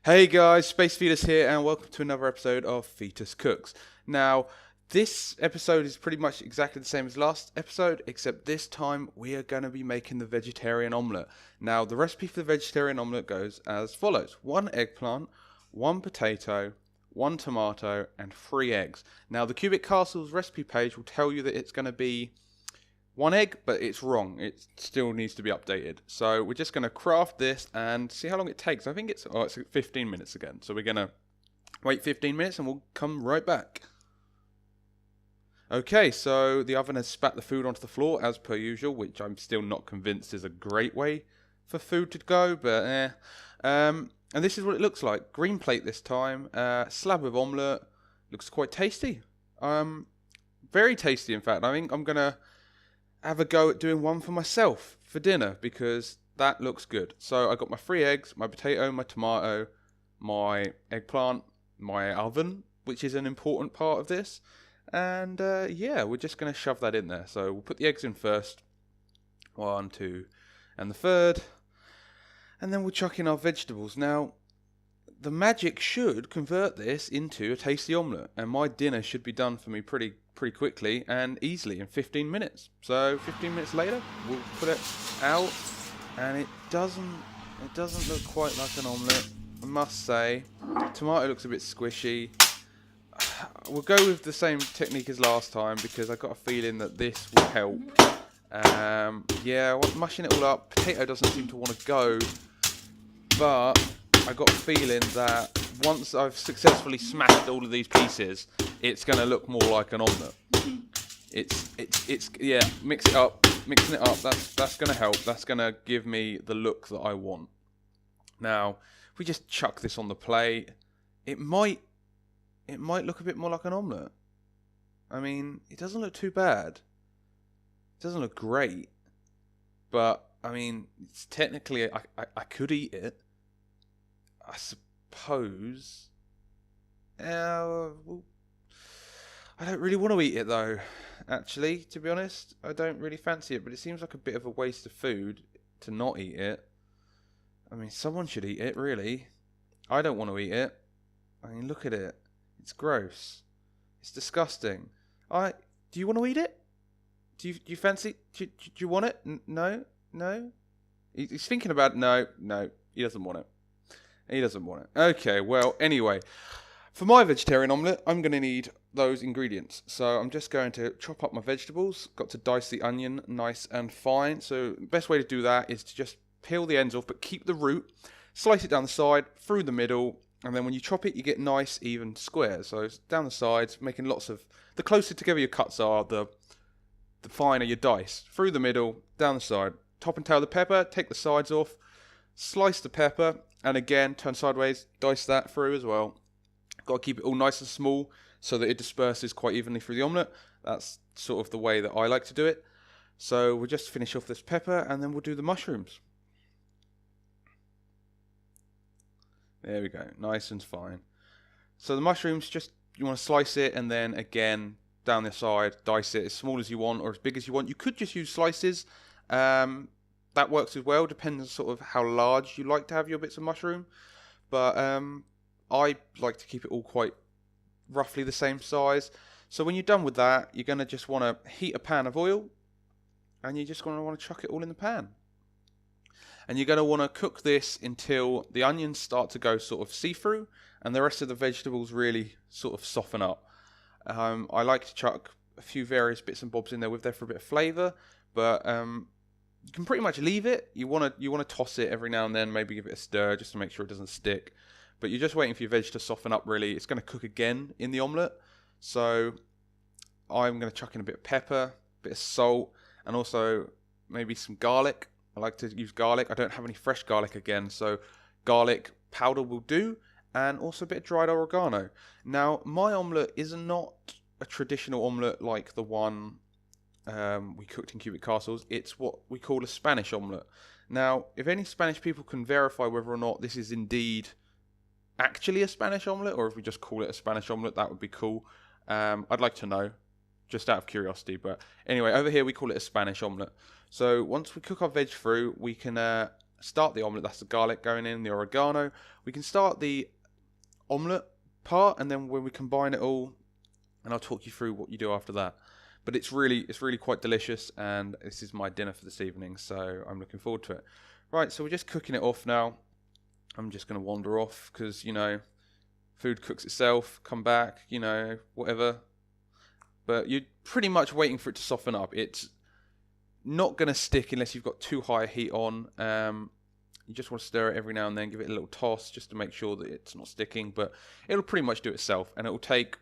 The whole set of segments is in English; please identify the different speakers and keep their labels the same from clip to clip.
Speaker 1: Hey guys, Space Fetus here, and welcome to another episode of Fetus Cooks. Now, this episode is pretty much exactly the same as last episode, except this time we are going to be making the vegetarian omelette. Now, the recipe for the vegetarian omelette goes as follows: one eggplant, one potato, one tomato, and 3 eggs. Now, the Cubic Castle's recipe page will tell you that it's going to be one egg, but it's wrong. It still needs to be updated. So we're just going to craft this and see how long it takes. I think it's 15 minutes again. So we're going to wait 15 minutes and we'll come right back. Okay, so the oven has spat the food onto the floor as per usual, which I'm still not convinced is a great way for food to go, but and this is what it looks like. Green plate this time. Slab of omelette. Looks quite tasty. Very tasty, in fact. I think I'm going to have a go at doing one for myself for dinner because that looks good. So I got my 3 eggs, my potato, my tomato, my eggplant, my oven, which is an important part of this. And yeah, we're just going to shove that in there. So we'll put the eggs in first. 1, 2, and the third. And then we'll chuck in our vegetables. Now, the magic should convert this into a tasty omelette, and my dinner should be done for me pretty quickly and easily in 15 minutes. So 15 minutes later, we'll put it out, and it doesn't look quite like an omelette, I must say. Tomato looks a bit squishy. We'll go with the same technique as last time because I got a feeling that this will help. Yeah, mushing it all up. Potato doesn't seem to want to go, but I got a feeling that once I've successfully smashed all of these pieces, it's going to look more like an omelette. Yeah, mixing it up, that's going to help. That's going to give me the look that I want. Now, if we just chuck this on the plate, it might look a bit more like an omelette. I mean, it doesn't look too bad. It doesn't look great, but I mean, it's technically I could eat it. I suppose. Well, I don't really want to eat it though. Actually, to be honest, I don't really fancy it. But it seems like a bit of a waste of food to not eat it. I mean, someone should eat it, really. I don't want to eat it. I mean, look at it. It's gross. It's disgusting. Do you want to eat it? Do you fancy? Do you want it? No. He's thinking about it. No. He doesn't want it. He doesn't want it. Okay, well, anyway, for my vegetarian omelette, I'm going to need those ingredients. So I'm just going to chop up my vegetables. Got to dice the onion nice and fine. So the best way to do that is to just peel the ends off, but keep the root. Slice it down the side, through the middle, and then when you chop it, you get nice, even squares. So it's down the sides, making lots of... The closer together your cuts are, the finer your dice. Through the middle, down the side. Top and tail the pepper, take the sides off. Slice the pepper, and again, turn sideways, dice that through as well. Got to keep it all nice and small so that it disperses quite evenly through the omelette. That's sort of the way that I like to do it. So we'll just finish off this pepper, and then we'll do the mushrooms. There we go, nice and fine. So the mushrooms, just you want to slice it, and then again, down the side, dice it as small as you want or as big as you want. You could just use slices. That works as well, depends on sort of how large you like to have your bits of mushroom. But I like to keep it all quite roughly the same size. So when you're done with that, you're going to just want to heat a pan of oil, and you're just going to want to chuck it all in the pan. And you're going to want to cook this until the onions start to go sort of see-through, and the rest of the vegetables really sort of soften up. I like to chuck a few various bits and bobs in there with there for a bit of flavour, but you can pretty much leave it. You want to toss it every now and then, maybe give it a stir just to make sure it doesn't stick. But you're just waiting for your veg to soften up, really. It's going to cook again in the omelette. So I'm going to chuck in a bit of pepper, a bit of salt, and also maybe some garlic. I like to use garlic. I don't have any fresh garlic again, so garlic powder will do, and also a bit of dried oregano. Now, my omelette is not a traditional omelette like the one we cooked in Cubic Castles. It's what we call a Spanish omelette. Now, if any Spanish people can verify whether or not this is indeed actually a Spanish omelette, or if we just call it a Spanish omelette, that would be cool. I'd like to know, just out of curiosity. But anyway, over here we call it a Spanish omelette. So once we cook our veg through, we can start the omelette. That's the garlic going in, the oregano. We can start the omelette part, and then when we combine it all, and I'll talk you through what you do after that. But it's really quite delicious, and this is my dinner for this evening, so I'm looking forward to it. Right, so we're just cooking it off now. I'm just going to wander off because, you know, food cooks itself, come back, you know, whatever. But you're pretty much waiting for it to soften up. It's not going to stick unless you've got too high a heat on. You just want to stir it every now and then, give it a little toss just to make sure that it's not sticking. But it'll pretty much do itself, and it'll take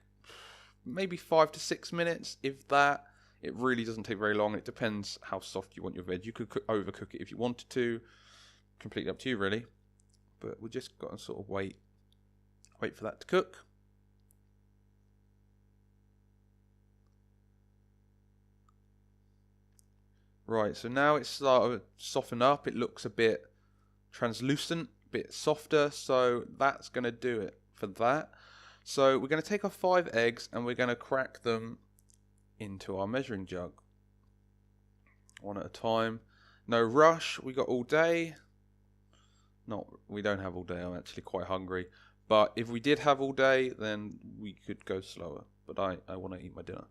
Speaker 1: maybe 5 to 6 minutes, if that. It really doesn't take very long. It depends how soft you want your veg. You could overcook it if you wanted to. Completely up to you, really. But we just got to sort of wait for that to cook. Right, so now it's started to soften up. It looks a bit translucent, a bit softer, so that's going to do it for that. So we're going to take our 5 eggs and we're going to crack them into our measuring jug. One at a time. No rush, we got all day. We don't have all day, I'm actually quite hungry. But if we did have all day, then we could go slower. But I want to eat my dinner.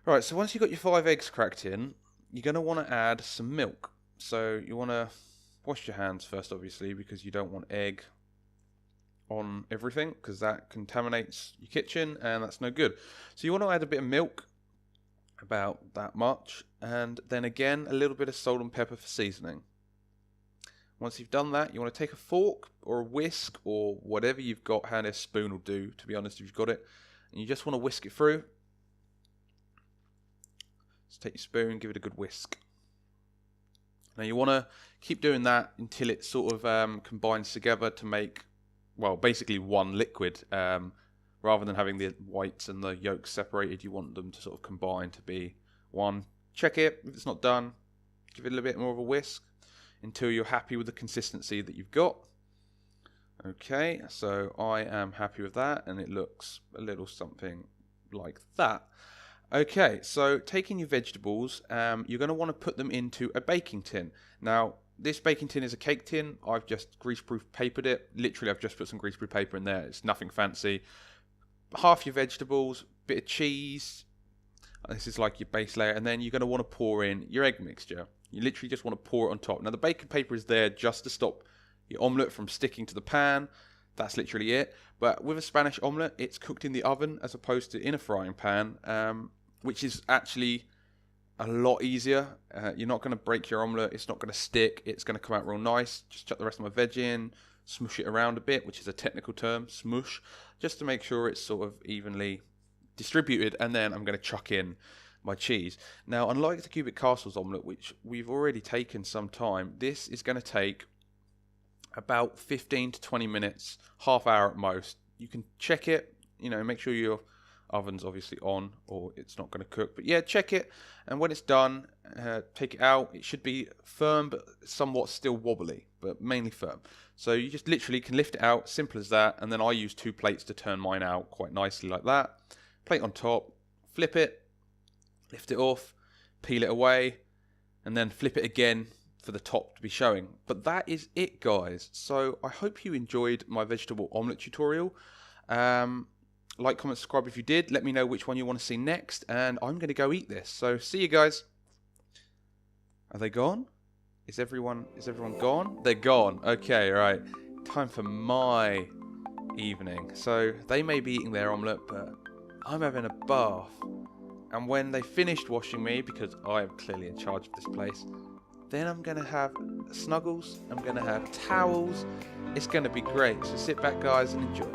Speaker 1: Right, so once you've got your 5 eggs cracked in, you're going to want to add some milk. So you want to wash your hands first, obviously, because you don't want egg on everything, because that contaminates your kitchen, and that's no good. So you want to add a bit of milk, about that much, and then again a little bit of salt and pepper for seasoning. Once you've done that, you want to take a fork or a whisk or whatever you've got. Hand, a spoon will do, to be honest, if you've got it, and you just want to whisk it through. Just take your spoon, give it a good whisk. Now you want to keep doing that until it sort of combines together to make, well, basically one liquid. Rather than having the whites and the yolks separated, you want them to sort of combine to be one. Check it. If it's not done, give it a little bit more of a whisk until you're happy with the consistency that you've got. Okay, so I am happy with that, and it looks a little something like that. Okay, so taking your vegetables, you're going to want to put them into a baking tin. Now, this baking tin is a cake tin. I've just greaseproof papered it. Literally, I've just put some greaseproof paper in there. It's nothing fancy. Half your vegetables, bit of cheese. This is like your base layer, and then you're going to want to pour in your egg mixture. You literally just want to pour it on top. Now, the baking paper is there just to stop your omelette from sticking to the pan. That's literally it. But with a Spanish omelette, it's cooked in the oven as opposed to in a frying pan, which is actually a lot easier. You're not going to break your omelette. It's not going to stick. It's going to come out real nice. Just chuck the rest of my veg in, smush it around a bit, which is a technical term, smush, just to make sure it's sort of evenly distributed. And then I'm going to chuck in my cheese. Now, unlike the Cubic Castles omelette, which we've already taken some time, this is going to take about 15 to 20 minutes, half hour at most. You can check it, make sure your oven's obviously on or it's not going to cook. But yeah, check it, and when it's done, take it out. It should be firm but somewhat still wobbly, but mainly firm. So you just literally can lift it out, simple as that. And then I use 2 plates to turn mine out quite nicely like that. Plate on top, flip it, lift it off, peel it away, and then flip it again for the top to be showing. But that is it, guys. So I hope you enjoyed my vegetable omelette tutorial. Like, comment, subscribe if you did. Let me know which one you want to see next, and I'm going to go eat this. So see you guys. Are they gone? Is everyone gone? They're gone. Okay, right. Time for my evening. So they may be eating their omelette, but I'm having a bath. And when they finished washing me, because I am clearly in charge of this place, then I'm going to have snuggles, I'm going to have towels. It's going to be great. So sit back, guys, and enjoy.